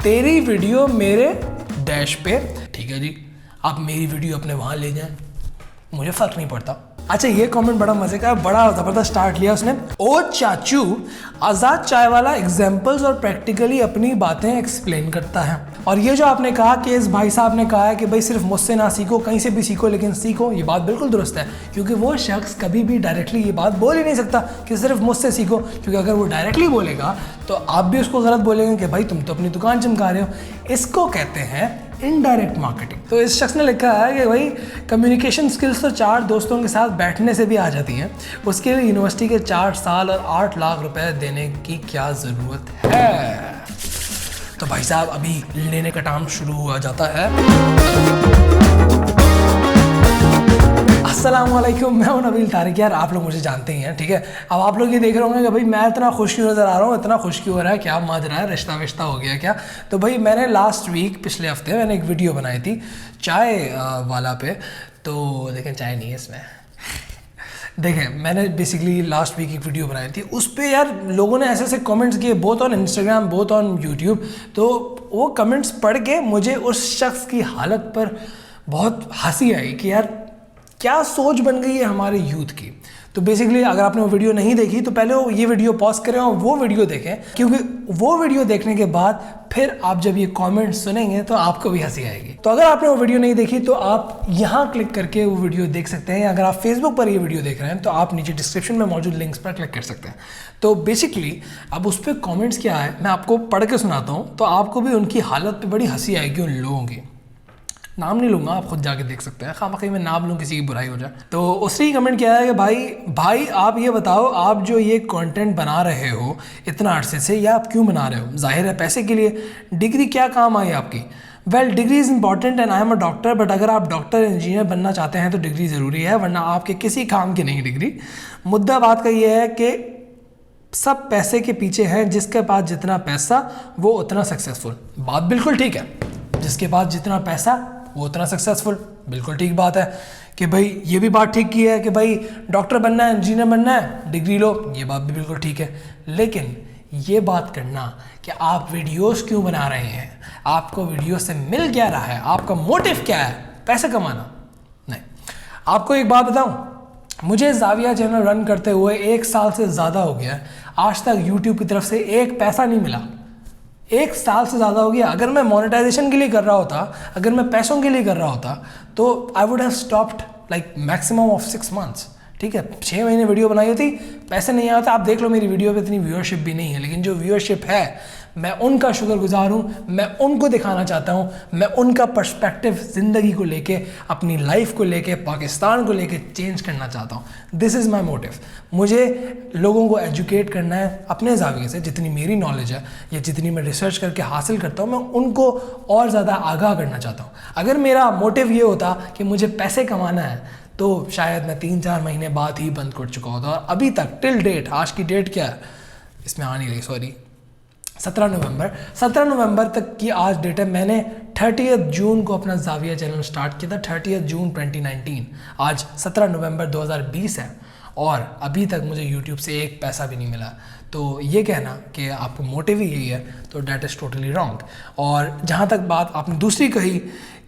तेरी वीडियो मेरे डैश पे। ठीक है जी, आप मेरी वीडियो अपने वहाँ ले जाएं, मुझे फर्क नहीं पड़ता। अच्छा, ये कमेंट बड़ा मजे का है, बड़ा ज़बरदस्त स्टार्ट लिया उसने। ओ चाचू, आज़ाद चाय वाला एग्जाम्पल्स और प्रैक्टिकली अपनी बातें एक्सप्लेन करता है। और ये जो आपने कहा कि इस भाई साहब ने कहा है कि भाई सिर्फ मुझसे ना सीखो, कहीं से भी सीखो, लेकिन सीखो, ये बात बिल्कुल दुरुस्त है। क्योंकि वो शख्स कभी भी डायरेक्टली ये बात बोल ही नहीं सकता कि सिर्फ मुझसे सीखो, क्योंकि अगर वो डायरेक्टली बोलेगा तो आप भी उसको गलत बोलेंगे कि भाई तुम तो अपनी दुकान चमका रहे हो। इसको कहते हैं इनडायरेक्ट मार्केटिंग। तो इस शख्स ने लिखा है कि भाई कम्युनिकेशन स्किल्स तो 4 दोस्तों के साथ बैठने से भी आ जाती हैं, उसके लिए यूनिवर्सिटी के 4 साल और 8 लाख रुपए देने की क्या ज़रूरत है। तो भाई साहब अभी लेने का टाइम शुरू हुआ जाता है। अस्सलामुअलैकुम, मैं हूं नबील तारिक। यार आप लोग मुझे जानते ही हैं, ठीक है। अब आप लोग ये देख रहे होंगे कि भाई मैं इतना खुश क्यों नज़र आ रहा हूँ, इतना खुश क्यों हो रहा है, क्या माजरा है, रिश्ता विश्ता हो गया क्या। तो भाई मैंने लास्ट वीक, पिछले हफ्ते मैंने एक वीडियो बनाई थी चाय वाला पे। तो लेकिन चाय नहीं है इसमें। देखें, मैंने बेसिकली लास्ट वीक एक वीडियो बनाई थी, उस पर यार लोगों ने ऐसे ऐसे कमेंट्स किए, both on Instagram both on YouTube. तो वो कमेंट्स पढ़ के मुझे उस शख्स की हालत पर बहुत हंसी आई कि यार क्या सोच बन गई है हमारे यूथ की। तो बेसिकली अगर आपने वो वीडियो नहीं देखी तो पहले वो ये वीडियो पॉज करें और वो वीडियो देखें, क्योंकि वो वीडियो देखने के बाद फिर आप जब ये कमेंट सुनेंगे तो आपको भी हंसी आएगी। तो अगर आपने वो वीडियो नहीं देखी तो आप यहाँ क्लिक करके वो वीडियो देख सकते हैं। अगर आप फेसबुक पर ये वीडियो देख रहे हैं तो आप नीचे डिस्क्रिप्शन में मौजूद लिंक्स पर क्लिक कर सकते हैं। तो बेसिकली अब उस पर कॉमेंट्स क्या है मैं आपको पढ़ के सुनाता हूँ, तो आपको भी उनकी हालत पर बड़ी हंसी आएगी। उन लोगों की नाम नहीं लूँगा, आप खुद जाके देख सकते हैं, खामखी में नाम लूँ किसी की बुराई हो जाए। तो उसने ही कमेंट किया है कि भाई आप ये बताओ, आप जो ये कंटेंट बना रहे हो इतना अरसे से, ये आप क्यों बना रहे हो? जाहिर है पैसे के लिए। डिग्री क्या काम आई आपकी? Well, degree is important and I am a doctor, but अगर आप डॉक्टर इंजीनियर बनना चाहते हैं तो डिग्री ज़रूरी है, वरना आपके किसी काम की नहीं डिग्री। मुद्दा बात का ये है कि सब पैसे के पीछे हैं, जिसके पास जितना पैसा वो उतना सक्सेसफुल। बात बिल्कुल ठीक है, जिसके पास जितना पैसा वो उतना सक्सेसफुल, बिल्कुल ठीक बात है। कि भाई ये भी बात ठीक की है कि भाई डॉक्टर बनना है, इंजीनियर बनना है, डिग्री लो, ये बात भी बिल्कुल ठीक है। लेकिन ये बात करना कि आप वीडियोस क्यों बना रहे हैं, आपको वीडियो से मिल क्या रहा है, आपका मोटिव क्या है, पैसे कमाना नहीं। आपको एक बात बताऊं, मुझे जाविया चैनल रन करते हुए 1 साल से ज़्यादा हो गया है, आज तक यूट्यूब की तरफ से एक पैसा नहीं मिला। 1 साल से ज़्यादा हो गया। अगर मैं मोनेटाइजेशन के लिए कर रहा होता, अगर मैं पैसों के लिए कर रहा होता तो I would have stopped like maximum of 6 months. ठीक है, 6 महीने वीडियो बनाई होती, पैसे नहीं आते। आप देख लो मेरी वीडियो पे इतनी व्यूअरशिप भी नहीं है, लेकिन जो व्यूअरशिप है मैं उनका शुक्रगुजार हूँ। मैं उनको दिखाना चाहता हूँ, मैं उनका पर्सपेक्टिव ज़िंदगी को लेके, अपनी लाइफ को लेके, पाकिस्तान को लेके चेंज करना चाहता हूँ। This is my motive. मुझे लोगों को एजुकेट करना है अपने ज़ाविये से, जितनी मेरी नॉलेज है या जितनी मैं रिसर्च करके हासिल करता हूँ, मैं उनको और ज़्यादा आगाह करना चाहता हूँ। अगर मेरा मोटिव ये होता कि मुझे पैसे कमाना है तो शायद मैं 3-4 महीने बाद ही बंद कर चुका होता। और अभी तक टिल डेट, आज की डेट क्या है इसमें आ नहीं रही, सॉरी, 17 नवंबर तक की आज डेट है। मैंने 30 जून को अपना जाविया चैनल स्टार्ट किया था, 30 जून 2019। आज 17 नवंबर 2020 है और अभी तक मुझे यूट्यूब से एक पैसा भी नहीं मिला। तो ये कहना कि आपको मोटिव ही यही है तो डैट इज़ टोटली रॉन्ग। और जहाँ तक बात आपने दूसरी कही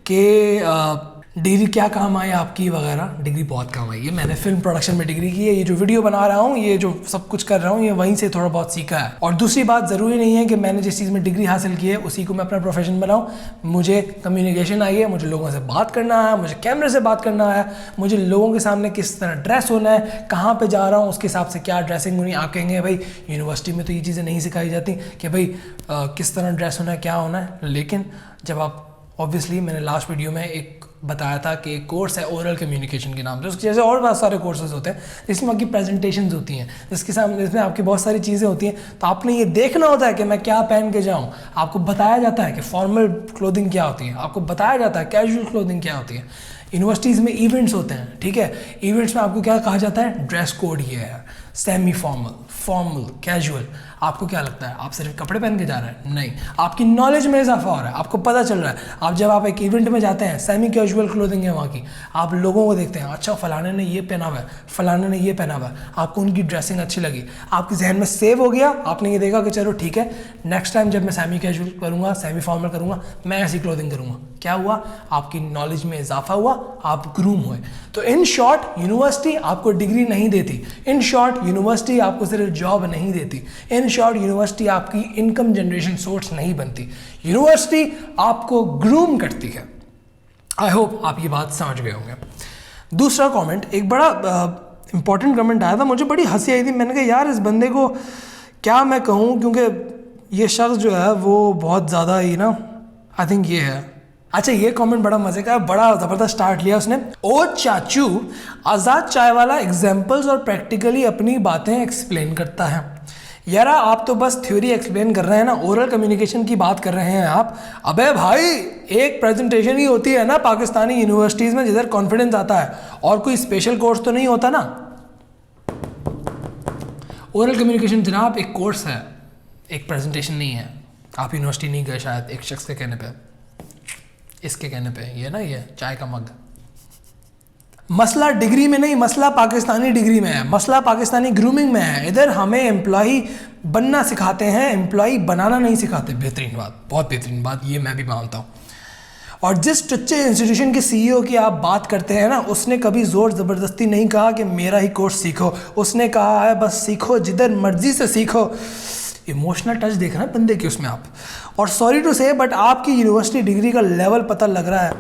कि डिग्री क्या काम आई आपकी वगैरह, डिग्री बहुत काम आई है। मैंने फिल्म प्रोडक्शन में डिग्री की है, ये जो वीडियो बना रहा हूँ, ये जो सब कुछ कर रहा हूँ, ये वहीं से थोड़ा बहुत सीखा है। और दूसरी बात, ज़रूरी नहीं है कि मैंने जिस चीज़ में डिग्री हासिल की है उसी को मैं अपना प्रोफेशन बनाऊँ। मुझे कम्युनिकेशन आई है, मुझे लोगों से बात करना है, मुझे कैमरे से बात करना है, मुझे लोगों के सामने किस तरह ड्रेस होना है, कहाँ पर जा रहा हूँ उसके हिसाब से क्या ड्रेसिंग होनी। आप कहेंगे भाई यूनिवर्सिटी में तो ये चीज़ें नहीं सिखाई जाती कि भाई किस तरह ड्रेस होना है, क्या होना है। लेकिन जब आप ऑब्वियसली, मैंने लास्ट वीडियो में एक बताया था कि एक कोर्स है ओरल कम्युनिकेशन के नाम से, उसके जैसे और बहुत सारे कोर्सेज होते हैं जिसमें आपकी प्रेजेंटेशंस होती हैं, जिसमें आपकी बहुत सारी चीज़ें होती हैं। तो आपने ये देखना होता है कि मैं क्या पहन के जाऊँ। आपको बताया जाता है कि फॉर्मल क्लोथिंग क्या होती है, आपको बताया जाता है कैजुअल क्लोथिंग क्या होती है। यूनिवर्सिटीज़ में इवेंट्स होते हैं, ठीक है, इवेंट्स में आपको क्या कहा जाता है, ड्रेस कोड ये है। सेमी फॉर्मल, फॉर्मल, कैजुअल, आपको क्या लगता है आप सिर्फ कपड़े पहन के जा रहे हैं? नहीं, आपकी नॉलेज में इजाफा हो रहा है, आपको पता चल रहा है। आप जब आप एक इवेंट में जाते हैं, सेमी कैजुअल क्लोथिंग है वहाँ की, आप लोगों को देखते हैं, अच्छा फलाने ने ये पहना हुआ है, फलाने ने ये पहना हुआ है, आपको उनकी ड्रेसिंग अच्छी लगी, आपके जहन में सेव हो गया, आपने ये देखा कि चलो ठीक है, नेक्स्ट टाइम जब मैं सेमी कैजुअल करूँगा, सेमी फॉर्मल करूँगा, मैं ऐसी क्लोथिंग करूँगा। क्या हुआ? आपकी नॉलेज में इजाफा हुआ, आप ग्रूम हुए। तो इन शॉर्ट, यूनिवर्सिटी आपको डिग्री नहीं देती, इन शॉर्ट यूनिवर्सिटी आपको सिर्फ जॉब नहीं देती, इन शॉर्ट यूनिवर्सिटी आपकी इनकम जनरेशन सोर्स नहीं बनती, यूनिवर्सिटी आपको ग्रूम करती है। आई होप आप ये बात समझ गए होंगे। दूसरा कमेंट, एक बड़ा इंपॉर्टेंट कमेंट आया था, मुझे बड़ी हंसी आई थी। मैंने कहा यार इस बंदे को क्या मैं कहूँ, क्योंकि ये शख्स जो है वो बहुत ज़्यादा ही ना, आई थिंक ये है। अच्छा, ये कमेंट बड़ा मजे का है, बड़ा ज़बरदस्त स्टार्ट लिया उसने। ओ चाचू, आज़ाद चाय वाला एग्जाम्पल्स और प्रैक्टिकली अपनी बातें एक्सप्लेन करता है। यार आप तो बस थ्योरी एक्सप्लेन कर रहे हैं ना, ओरल कम्युनिकेशन की बात कर रहे हैं आप। अबे भाई, एक प्रेजेंटेशन ही होती है ना पाकिस्तानी यूनिवर्सिटीज़ में जिधर कॉन्फिडेंस आता है, और कोई स्पेशल कोर्स तो नहीं होता ना। ओरल कम्युनिकेशन जनाब एक कोर्स है, एक प्रेजेंटेशन नहीं है। आप यूनिवर्सिटी नहीं गए शायद, एक शख्स के कहने पे, इसके कहने पे, ये ना ये चाय का मग। मसला डिग्री में नहीं, मसला पाकिस्तानी डिग्री में है, मसला पाकिस्तानी ग्रूमिंग में है। इधर हमें एम्प्लॉई बनना सिखाते हैं, एम्प्लॉई बनाना नहीं सिखाते। बेहतरीन बात, बहुत बेहतरीन बात, ये मैं भी मानता हूँ। और जिस टच्चे इंस्टीट्यूशन के सीईओ की आप बात करते हैं ना, उसने कभी ज़ोर ज़बरदस्ती नहीं कहा कि मेरा ही कोर्स सीखो। उसने कहा है बस सीखो, जिधर मर्जी से सीखो। इमोशनल टच देख रहे हैं बंदे की उसमें आप। और सॉरी टू से, बट आपकी यूनिवर्सिटी डिग्री का लेवल पता लग रहा है।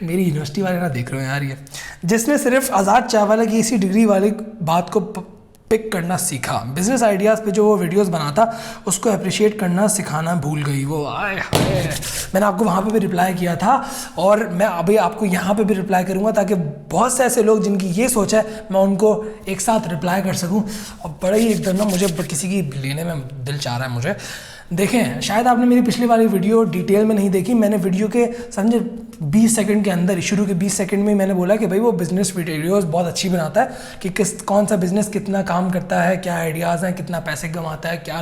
मेरी यूनिवर्सिटी वाले ना देख रहे हो यार, ये जिसने सिर्फ आज़ाद चाय वाला की इसी डिग्री वाली बात को पिक करना सीखा, बिजनेस आइडियाज़ पे जो वो वीडियोस बनाता उसको अप्रिशिएट करना सिखाना भूल गई वो। आए हाय, मैंने आपको वहाँ पे भी रिप्लाई किया था, और मैं अभी आपको यहाँ पे भी रिप्लाई करूँगा, ताकि बहुत से ऐसे लोग जिनकी ये सोच है मैं उनको एक साथ रिप्लाई कर सकूँ। और बड़ा ही एकदम ना मुझे किसी की लेने में दिल चाह रहा है मुझे। देखें, शायद आपने मेरी पिछली वाली वीडियो डिटेल में नहीं देखी। मैंने वीडियो के समझे 20 सेकंड के अंदर, शुरू के 20 सेकंड में मैंने बोला कि भाई वो बिज़नेस वीडियोस बहुत अच्छी बनाता है, कि कौन सा बिज़नेस कितना काम करता है, क्या आइडियाज़ हैं, कितना पैसे कमाता है, क्या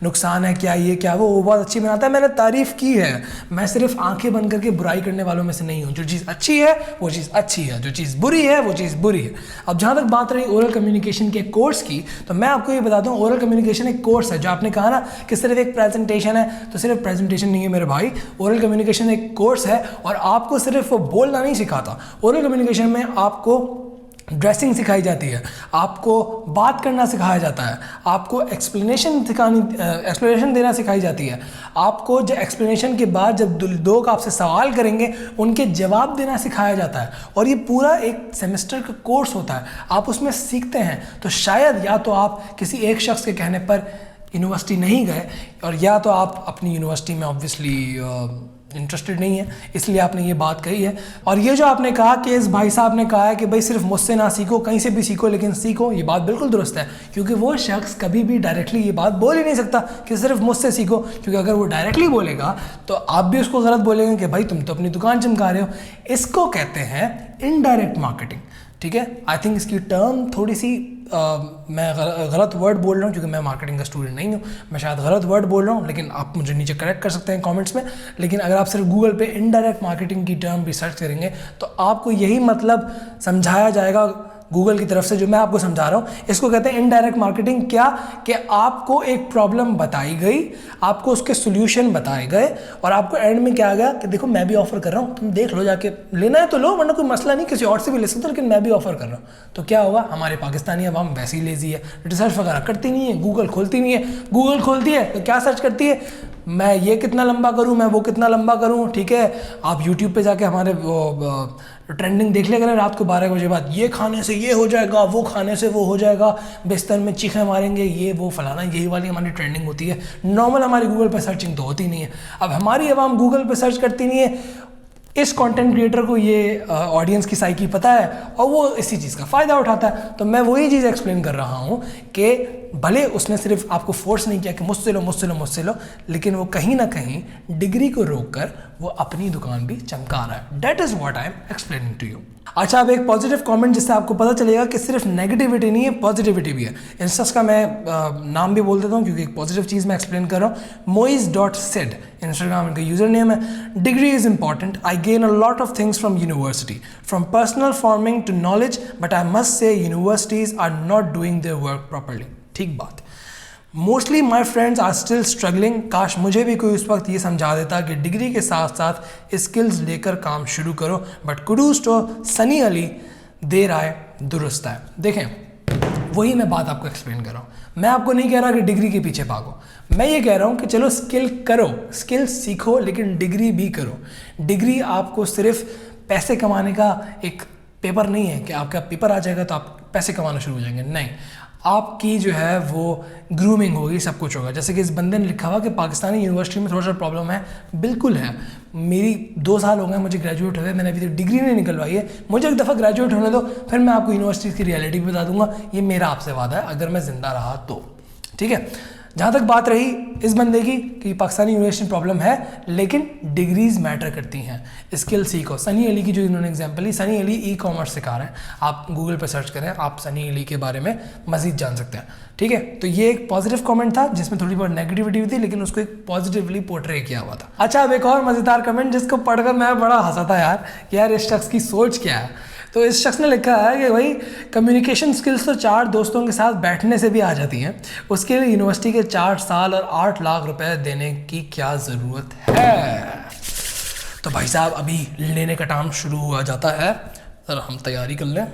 नुकसान है, क्या ये क्या वो बहुत अच्छी बनाता है। मैंने तारीफ़ की है। मैं सिर्फ आंखें बंद करके बुराई करने वालों में से नहीं हूँ। जो चीज़ अच्छी है वो चीज़ अच्छी है, जो चीज़ बुरी है वो चीज़ बुरी है। अब जहाँ तक बात रही ओरल कम्युनिकेशन के कोर्स की, तो मैं आपको ये बताता हूँ, ओरल कम्युनिकेशन एक कोर्स है। जो आपने कहा ना कि सिर्फ एक प्रेजेंटेशन है, तो सिर्फ प्रेजेंटेशन नहीं है मेरे भाई। ओरल कम्युनिकेशन एक कोर्स है, और आपको सिर्फ बोलना नहीं सिखाता। ओरल कम्युनिकेशन में आपको ड्रेसिंग सिखाई जाती है, आपको बात करना सिखाया जाता है, आपको एक्सप्लेनेशन देना सिखाई जाती है, आपको जो एक्सप्लेनेशन के बाद जब लोग आपसे सवाल करेंगे उनके जवाब देना सिखाया जाता है। और ये पूरा एक सेमेस्टर का कोर्स होता है, आप उसमें सीखते हैं। तो शायद या तो आप किसी एक शख्स के कहने पर यूनिवर्सिटी नहीं गए, और या तो आप अपनी यूनिवर्सिटी में ऑब्वियसली इंटरेस्टेड नहीं है, इसलिए आपने ये बात कही है। और ये जो आपने कहा कि इस भाई साहब ने कहा है कि भाई सिर्फ मुझसे ना सीखो, कहीं से भी सीखो, लेकिन सीखो, ये बात बिल्कुल दुरुस्त है। क्योंकि वो शख्स कभी भी डायरेक्टली ये बात बोल ही नहीं सकता कि सिर्फ मुझसे सीखो, क्योंकि अगर वो डायरेक्टली बोलेगा तो आप भी उसको गलत बोलेंगे कि भाई तुम तो अपनी दुकान चमका रहे हो। इसको कहते हैं इनडायरेक्ट मार्केटिंग। ठीक है, आई थिंक इसकी टर्म थोड़ी सी मैं गलत वर्ड बोल रहा हूँ, क्योंकि मैं मार्केटिंग का स्टूडेंट नहीं हूँ, मैं शायद गलत वर्ड बोल रहा हूँ, लेकिन आप मुझे नीचे करेक्ट कर सकते हैं कमेंट्स में। लेकिन अगर आप सिर्फ गूगल पे इनडायरेक्ट मार्केटिंग की टर्म भी सर्च करेंगे तो आपको यही मतलब समझाया जाएगा गूगल की तरफ से, जो मैं आपको समझा रहा हूँ। इसको कहते हैं इनडायरेक्ट मार्केटिंग। क्या कि आपको एक प्रॉब्लम बताई गई, आपको उसके सोल्यूशन बताए गए, और आपको एंड में क्या आ गया कि देखो मैं भी ऑफर कर रहा हूँ, तुम देख लो, जाके लेना है तो लो, वरना कोई मसला नहीं, किसी और से भी ले सकते हो, लेकिन मैं भी ऑफर कर रहा हूँ। तो क्या होगा, हमारे पाकिस्तानी अवाम वैसे ही लेजी है, रिसर्च वगैरह करती नहीं है, गूगल खोलती नहीं है। गूगल खोलती है तो क्या सर्च करती है, मैं ये कितना लंबा करूँ, मैं वो कितना लंबा करूँ। ठीक है, आप यूट्यूब पे जाके हमारे वो ट्रेंडिंग देख लिया करें रात को 12 बजे बाद, ये खाने से ये हो जाएगा, वो खाने से वो हो जाएगा, बिस्तर में चीखें मारेंगे, ये वो फलाना, यही वाली हमारी ट्रेंडिंग होती है। नॉर्मल हमारी गूगल पे सर्चिंग तो होती नहीं है। अब हमारी आवाम गूगल पे सर्च करती नहीं है, इस कंटेंट क्रिएटर को ये ऑडियंस की साइकी पता है, और वो इसी चीज़ का फ़ायदा उठाता है। तो मैं वही चीज़ एक्सप्लेन कर रहा हूँ कि भले उसने सिर्फ आपको फोर्स नहीं किया कि मुझसे लो मुझसे लो मुझसे लो, लेकिन वो कहीं ना कहीं डिग्री को रोककर वो अपनी दुकान भी चमका रहा है। That is what I am explaining to you. अच्छा, अब एक पॉजिटिव कमेंट जिससे आपको पता चलेगा कि सिर्फ नेगेटिविटी नहीं है, पॉजिटिविटी भी है। इंस्टा का मैं नाम भी बोल देता हूँ क्योंकि एक पॉजिटिव चीज़ मैं एक्सप्लेन कर रहा हूँ। moiz.sid इंस्टाग्राम इनका यूजर नेम है। Degree is important, I gain a lot of things from university, from personal forming to knowledge, but I must say universities are not doing their work properly. ठीक बात। Mostly my friends are still struggling. काश मुझे भी कोई उस वक्त ये समझा देता कि डिग्री के साथ साथ स्किल्स लेकर काम शुरू करो, बट कुडूस टू सनी अली, देर आए दुरुस्त आए। देखें, वही मैं बात आपको एक्सप्लेन कर रहा हूँ। मैं आपको नहीं कह रहा कि डिग्री के पीछे भागो, मैं ये कह रहा हूँ कि चलो स्किल करो, स्किल सीखो, लेकिन डिग्री भी करो। डिग्री आपको सिर्फ पैसे कमाने का एक पेपर नहीं है कि आपका पेपर आ जाएगा तो आप पैसे कमाना शुरू हो जाएंगे, नहीं। आपकी जो है वो ग्रूमिंग होगी, सब कुछ होगा। जैसे कि इस बंदे ने लिखा हुआ कि पाकिस्तानी यूनिवर्सिटी में थोड़ा सा प्रॉब्लम है, बिल्कुल है। मेरी 2 साल हो गए मुझे ग्रेजुएट हुए, मैंने अभी तक डिग्री नहीं निकलवाई है। मुझे एक दफ़ा ग्रेजुएट होने दो, फिर मैं आपको यूनिवर्सिटी की रियलिटी भी बता दूंगा। ये मेरा आपसे वादा है, अगर मैं ज़िंदा रहा तो। ठीक है। जहाँ तक बात रही इस बंदे की कि पाकिस्तानी यूनिवर्सिटी प्रॉब्लम है, लेकिन डिग्रीज मैटर करती हैं, स्किल सीखो। सनी अली की जो इन्होंने एग्जांपल ली, सनी अली ई कॉमर्स सिखा रहे हैं, आप गूगल पर सर्च करें, आप सनी अली के बारे में मजीद जान सकते हैं। ठीक है, तो ये एक पॉजिटिव कमेंट था जिसमें थोड़ी बहुत नेगेटिविटी थी, लेकिन उसको एक पॉजिटिवली पोर्ट्रे किया हुआ था। अच्छा, अब एक और मज़ेदार कमेंट जिसको पढ़कर मैं बड़ा हंसा था यार कि यार इस शख्स की सोच क्या है। तो इस शख्स ने लिखा है कि भाई कम्युनिकेशन स्किल्स तो 4 दोस्तों के साथ बैठने से भी आ जाती हैं, उसके लिए यूनिवर्सिटी के 4 साल और 8 लाख रुपए देने की क्या ज़रूरत है। तो भाई साहब अभी लेने का टाइम शुरू हुआ जाता है, ज़रा हम तैयारी कर लें।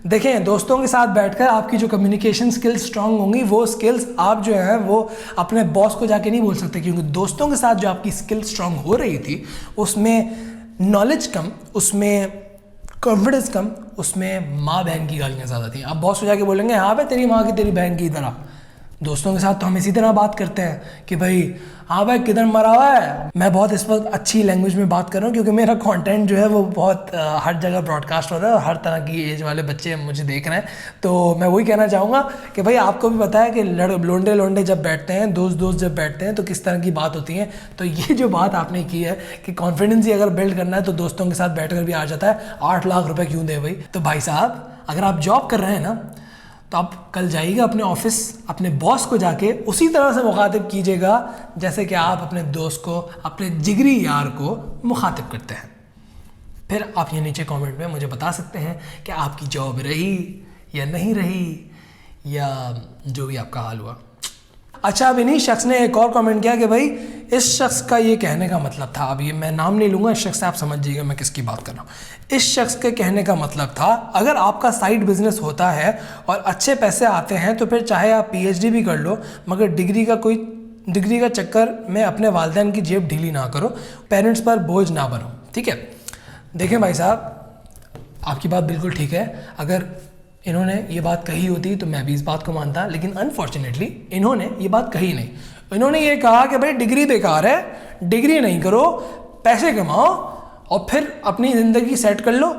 देखें, दोस्तों के साथ बैठकर आपकी जो कम्युनिकेशन स्किल्स स्ट्रांग होंगी, वो स्किल्स आप जो है वो अपने बॉस को जाके नहीं बोल सकते, क्योंकि दोस्तों के साथ जो आपकी स्किल स्ट्रांग हो रही थी उसमें नॉलेज कम, उसमें कॉन्फिडेंस कम, उसमें माँ बहन की गालियाँ ज़्यादा थी। आप बॉस को जाके बोलेंगे हाँ भाई तेरी माँ की तेरी बहन की इधर आ। दोस्तों के साथ तो हम इसी तरह बात करते हैं कि भाई हाँ भाई किधर मरा हुआ है। मैं बहुत इस वक्त अच्छी लैंग्वेज में बात कर रहा हूँ क्योंकि मेरा कंटेंट जो है वो बहुत हर जगह ब्रॉडकास्ट हो रहा है और हर तरह की एज वाले बच्चे मुझे देख रहे हैं। तो मैं वही कहना चाहूँगा कि भाई आपको भी पता है कि लोंडे लोंडे जब बैठते हैं, दोस्त दोस्त जब बैठते हैं तो किस तरह की बात होती है। तो ये जो बात आपने की है कि कॉन्फिडेंस ही अगर बिल्ड करना है तो दोस्तों के साथ बैठ कर भी आ जाता है। 8 लाख रुपये क्यों दे भाई। तो भाई साहब अगर आप जॉब कर रहे हैं ना तो आप कल जाइएगा अपने ऑफिस, अपने बॉस को जाके उसी तरह से मुखातिब कीजिएगा जैसे कि आप अपने दोस्त को, अपने जिगरी यार को मुखातिब करते हैं। फिर आप ये नीचे कमेंट में मुझे बता सकते हैं कि आपकी जॉब रही या नहीं रही या जो भी आपका हाल हुआ। अच्छा, अब इन्हीं शख्स ने एक और कमेंट किया कि भाई इस शख्स का ये कहने का मतलब था, अब ये मैं नाम नहीं लूँगा, इस शख्स से आप समझ जाइएगा मैं किसकी बात कर रहा हूँ। इस शख्स के कहने का मतलब था अगर आपका साइड बिजनेस होता है और अच्छे पैसे आते हैं तो फिर चाहे आप PhD भी कर लो, मगर डिग्री का चक्कर में अपने वालिदैन की जेब ढीली ना करो, पेरेंट्स पर बोझ ना बनो। ठीक है, देखें भाई साहब आपकी बात बिल्कुल ठीक है। अगर इन्होंने ये बात कही होती तो मैं भी इस बात को मानता, लेकिन अनफॉर्चुनेटली इन्होंने ये बात कही नहीं। इन्होंने ये कहा कि भाई डिग्री बेकार है, डिग्री नहीं करो, पैसे कमाओ और फिर अपनी ज़िंदगी सेट कर लो,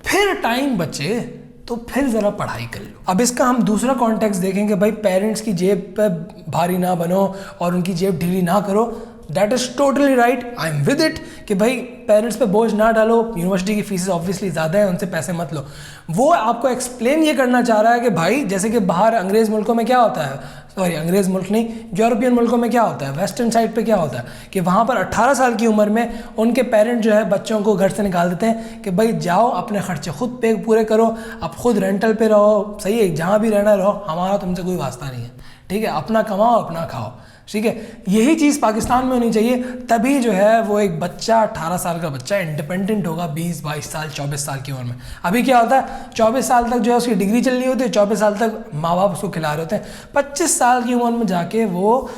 फिर टाइम बचे तो फिर ज़रा पढ़ाई कर लो। अब इसका हम दूसरा कॉन्टेक्स्ट देखेंगे, भाई पेरेंट्स की जेब पर भारी ना बनो और उनकी जेब ढीली ना करो। That is totally right, I am with it कि भाई पेरेंट्स पे बोझ ना डालो, यूनिवर्सिटी की फीस ऑब्वियसली ज़्यादा है, उनसे पैसे मत लो। वो आपको एक्सप्लेन ये करना चाह रहा है कि भाई जैसे कि बाहर अंग्रेज़ मुल्कों में क्या होता है, सॉरी अंग्रेज़ मुल्क नहीं, यूरोपियन मुल्कों में क्या होता है, वेस्टर्न साइड पे क्या होता है कि वहाँ पर 18 साल की उम्र में उनके पेरेंट जो है बच्चों को घर से निकाल देते हैं कि भाई जाओ अपने खर्चे खुद पे पूरे करो, आप खुद रेंटल पे रहो, सही है, जहाँ भी रहना रहो, हमारा तुमसे कोई वास्ता नहीं है। ठीक है, अपना कमाओ अपना खाओ। ठीक है, यही चीज़ पाकिस्तान में होनी चाहिए, तभी जो है वो एक बच्चा 18 साल का बच्चा इंडिपेंडेंट होगा 20-22 साल 24 साल की उम्र में। अभी क्या होता है 24 साल तक जो है उसकी डिग्री चल रही होती है, 24 साल तक माँ बाप उसको खिला रहे होते हैं, 25 साल की उम्र में जाके वो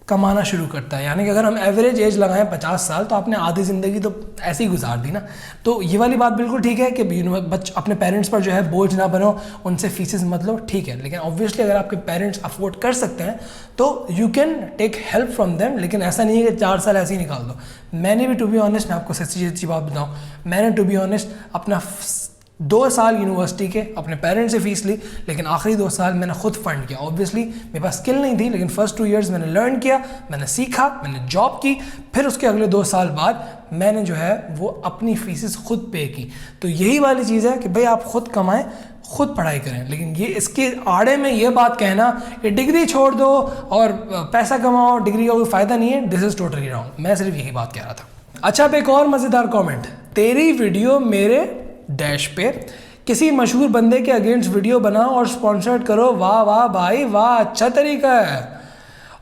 कमाना शुरू करता है। यानी कि अगर हम एवरेज एज लगाएं 50 साल तो आपने आधी ज़िंदगी तो ऐसे ही गुजार दी ना। तो ये वाली बात बिल्कुल ठीक है कि अपने पेरेंट्स पर जो है बोझ ना बनो, उनसे फीसेस मत लो, ठीक है, लेकिन ऑब्वियसली अगर आपके पेरेंट्स अफोर्ड कर सकते हैं तो you can take help from them, लेकिन ऐसा नहीं है कि 4 साल ऐसे ही निकाल दो। मैंने भी टू बी ऑनेस्ट, मैं आपको सच्ची बात बताऊँ, मैंने टू बी ऑनेस्ट अपना 2 साल यूनिवर्सिटी के अपने पेरेंट्स से फ़ीस ली, लेकिन आखिरी 2 साल मैंने खुद फंड किया। ऑब्वियसली मेरे पास स्किल नहीं थी, लेकिन फर्स्ट 2 इयर्स मैंने लर्न किया, मैंने सीखा, मैंने जॉब की, फिर उसके अगले 2 साल बाद मैंने जो है वो अपनी फीसेस खुद पे की। तो यही वाली चीज़ है कि भाई आप खुद कमाएं, खुद पढ़ाई करें। लेकिन ये इसके आड़े में ये बात कहना कि डिग्री छोड़ दो और पैसा कमाओ, डिग्री का कोई फ़ायदा नहीं है, दिस इज़ टोटली रॉन्ग। मैं सिर्फ यही बात कह रहा था। अच्छा, अब एक और मज़ेदार कमेंट, तेरी वीडियो मेरे डैश पे किसी मशहूर बंदे के अगेंस्ट वीडियो बनाओ और स्पॉन्सर्ड करो। वाह वाह भाई वाह, अच्छा तरीका है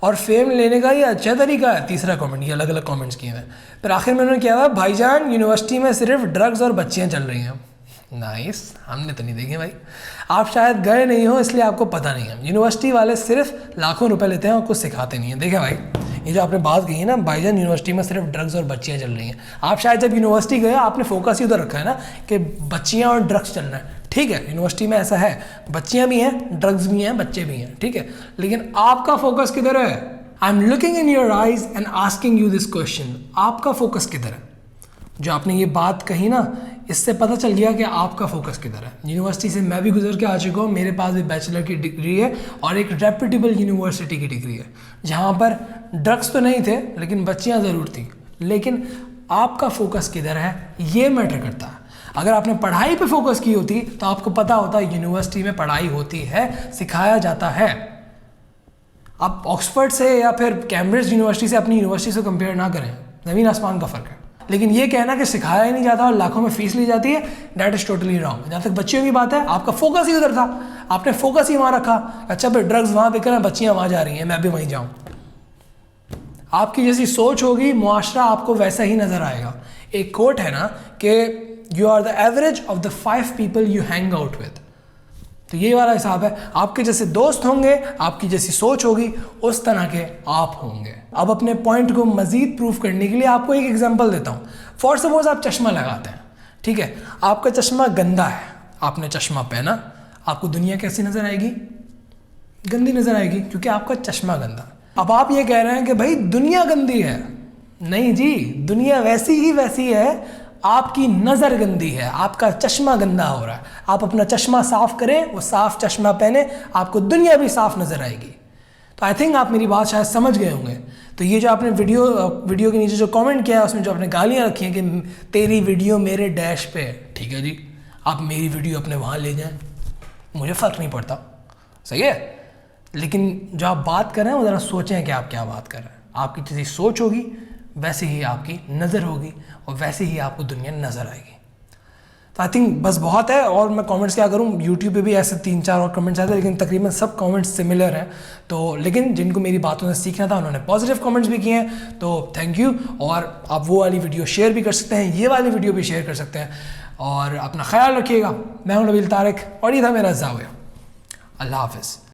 और फेम लेने का ये अच्छा तरीका है। तीसरा कमेंट, ये अलग अलग कमेंट्स किए हैं। फिर आखिर में उन्होंने क्या हुआ, भाईजान यूनिवर्सिटी में सिर्फ ड्रग्स और बच्चियाँ चल रही हैं। नाइस, हमने तो नहीं देखे भाई, आप शायद गए नहीं हो इसलिए आपको पता नहीं है। यूनिवर्सिटी वाले सिर्फ लाखों रुपए लेते हैं और कुछ सिखाते नहीं हैं। देखें भाई, ये जो आपने बात कही है ना, भाईजान यूनिवर्सिटी में सिर्फ ड्रग्स और बच्चियाँ चल रही हैं, आप शायद जब यूनिवर्सिटी गए आपने फोकस ही उधर रखा है ना कि बच्चियाँ और ड्रग्स चल रहा है। ठीक है, यूनिवर्सिटी में ऐसा है, बच्चियाँ भी हैं, ड्रग्स भी हैं, बच्चे भी हैं, ठीक है, लेकिन आपका फोकस किधर है? I am looking in your eyes and asking you this question, आपका फोकस किधर है? जो आपने ये बात कही ना, इससे पता चल गया कि आपका फोकस किधर है। यूनिवर्सिटी से मैं भी गुजर के आ चुका हूँ, मेरे पास भी बैचलर की डिग्री है और एक रेप्यूटेबल यूनिवर्सिटी की डिग्री है, जहाँ पर ड्रग्स तो नहीं थे लेकिन बच्चियाँ ज़रूर थी। लेकिन आपका फोकस किधर है ये मैटर करता है। अगर आपने पढ़ाई पे फोकस की होती तो आपको पता होता यूनिवर्सिटी में पढ़ाई होती है, सिखाया जाता है। आप ऑक्सफर्ड से या फिर कैम्ब्रिज यूनिवर्सिटी से अपनी यूनिवर्सिटी से कंपेयर ना करें, ज़मीन आसमान का फ़र्क है। लेकिन ये कहना कि सिखाया ही नहीं जाता और लाखों में फ़ीस ली जाती है, दैट इज़ टोटली रॉन्ग। जहाँ तक बच्चियों की बात है, आपका फोकस ही उधर था, आपने फोकस ही वहाँ रखा। अच्छा फिर ड्रग्स वहाँ बिक रहे हैं, बच्चियाँ वहाँ जा रही हैं, मैं भी वहीं जाऊँ। आपकी जैसी सोच होगी, मुआशरा आपको वैसा ही नज़र आएगा। एक कोट है ना कि you are the average of the 5 people you hang out with. तो ये वाला हिसाब है, आपके जैसे दोस्त होंगे, आपकी जैसी सोच होगी, उस तरह के आप होंगे। अब अपने पॉइंट को मज़ीद प्रूफ करने के लिए आपको एक एग्जांपल देता हूँ। फॉर सपोज आप चश्मा लगाते हैं, ठीक है, आपका चश्मा गंदा है, आपने चश्मा पहना, आपको दुनिया कैसी नज़र आएगी? गंदी नज़र आएगी, क्योंकि आपका चश्मा गंदा। अब आप ये कह रहे हैं कि भाई दुनिया गंदी है। नहीं जी, दुनिया वैसी ही वैसी है, आपकी नज़र गंदी है, आपका चश्मा गंदा हो रहा है। आप अपना चश्मा साफ़ करें, वो साफ़ चश्मा पहने, आपको दुनिया भी साफ़ नज़र आएगी। तो आई थिंक आप मेरी बात शायद समझ गए होंगे। तो ये जो आपने वीडियो के नीचे जो कमेंट किया है, उसमें जो आपने गालियाँ रखी हैं कि तेरी वीडियो मेरे डैश पे है, ठीक है जी, आप मेरी वीडियो अपने वहाँ ले जाएँ, मुझे फ़र्क नहीं पड़ता, सही है। लेकिन जो आप बात कर रहे हैं वो ज़रा सोचें कि आप क्या बात कर रहे हैं। आपकी जैसी सोच होगी वैसे ही आपकी नज़र होगी और वैसे ही आपको दुनिया नज़र आएगी। तो आई थिंक बस बहुत है। और मैं कमेंट्स क्या करूँ, यूट्यूब पे भी ऐसे 3-4 और कमेंट्स आए थे, लेकिन तकरीबन सब कमेंट्स सिमिलर हैं। तो लेकिन जिनको मेरी बातों से सीखना था उन्होंने पॉजिटिव कमेंट्स भी किए हैं, तो थैंक यू। और आप वो वाली वीडियो शेयर भी कर सकते हैं, ये वाली वीडियो भी शेयर कर सकते हैं। और अपना ख्याल रखिएगा। मैं हूँ नबील तारिक और ये था मेरा ज़ाविया। अल्लाह हाफ़िज़।